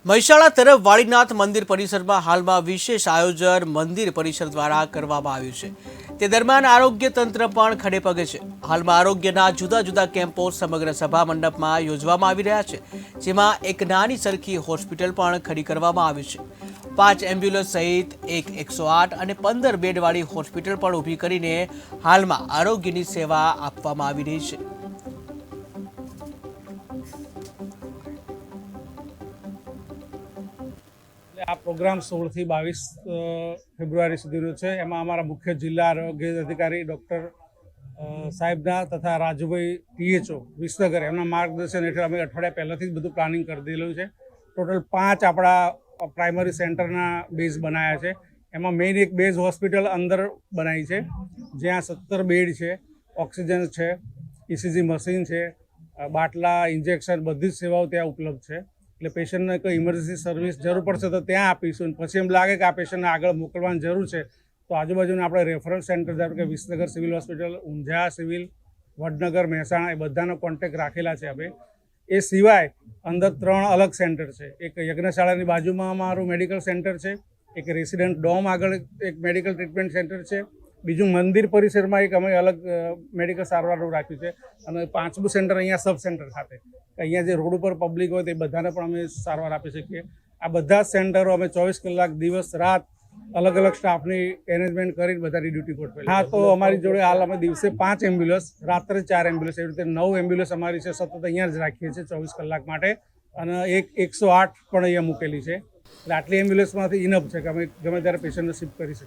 મહેસાણા તરફ વાળીનાથ મંદિર પરિસરમાં હાલમાં વિશેષ આયોજન મંદિર પરિસર દ્વારા કરવામાં આવ્યું છે। તે દરમિયાન આરોગ્ય તંત્ર પણ ખડે પગે છે। હાલમાં આરોગ્યના જુદા જુદા કેમ્પો સમગ્ર સભા મંડપમાં યોજવામાં આવી રહ્યા છે, જેમાં એક નાની સરખી હોસ્પિટલ પણ ખડી કરવામાં આવી છે। 5 એમ્બ્યુલન્સ સહિત એક 108 અને 15 બેડવાળી હોસ્પિટલ પણ ઊભી કરીને હાલમાં આરોગ્યની સેવા આપવામાં આવી રહી છે। આ પ્રોગ્રામ 16 થી 22 ફેબ્રુઆરી સુધીનો છે। એમાં અમારા મુખ્ય જિલ્લા આરોગ્ય અધિકારી ડૉક્ટર સાહેબના તથા રાજુભાઈ THO વિસનગર એમના માર્ગદર્શન હેઠળ અમે અઠવાડિયા પહેલાંથી જ બધું પ્લાનિંગ કરી દીધેલું છે। ટોટલ 5 આપણા પ્રાઇમરી સેન્ટરના બેઝ બનાવ્યા છે। એમાં મેઇન એક બેઝ હોસ્પિટલ અંદર બનાવી છે, જ્યાં 17 બેડ છે, ઓક્સિજન છે, ECG મશીન છે, બાટલા, ઇન્જેક્શન બધી જ સેવાઓ ત્યાં ઉપલબ્ધ છે। એટલે પેશન્ટને કોઈ ઇમરજન્સી સર્વિસ જરૂર પડશે તો ત્યાં આપીશું। પછી એમ લાગે કે આ પેશન્ટને આગળ મોકલવાની જરૂર છે તો આજુબાજુના આપણે રેફરન્સ સેન્ટર ધારો કે Visnagar civil hospital, Unjha civil, Vadnagar, Mehsana એ બધાનો કોન્ટેક્ટ રાખેલા છે અમે। એ સિવાય અંદર 3 અલગ સેન્ટર છે। એક યજ્ઞશાળાની બાજુમાં અમારું મેડિકલ સેન્ટર છે, એક રેસિડેન્ટ ડોમ આગળ એક મેડિકલ ટ્રીટમેન્ટ સેન્ટર છે, બીજું મંદિર પરિસરમાં એક અમે અલગ મેડિકલ સારવારનું રાખ્યું છે, અને 5મું સેન્ટર અહીંયા સબ સેન્ટર ખાતે અહીંયા જે રોડ ઉપર પબ્લિક હોય તે બધાને પણ અમે સારવાર આપી શકીએ। આ બધા જ સેન્ટરો અમે 24 કલાક દિવસ રાત અલગ અલગ સ્ટાફની એરેન્જમેન્ટ કરીને બધાની ડ્યુટી ગોઠવેલી। હા, તો અમારી જોડે હાલ અમે દિવસે 5 એમ્બ્યુલન્સ, રાત્રે 4 એમ્બ્યુલન્સ, એવી રીતે 9 એમ્બ્યુલન્સ અમારી છે, સતત અહીંયા જ રાખીએ છીએ 24 કલાક માટે, અને એક 108 પણ અહીંયા મૂકેલી છે। એટલે આટલી એમ્બ્યુલન્સમાંથી ઇનફ છે કે અમે ગમે ત્યારે પેશન્ટને શિફ્ટ કરી શકીએ।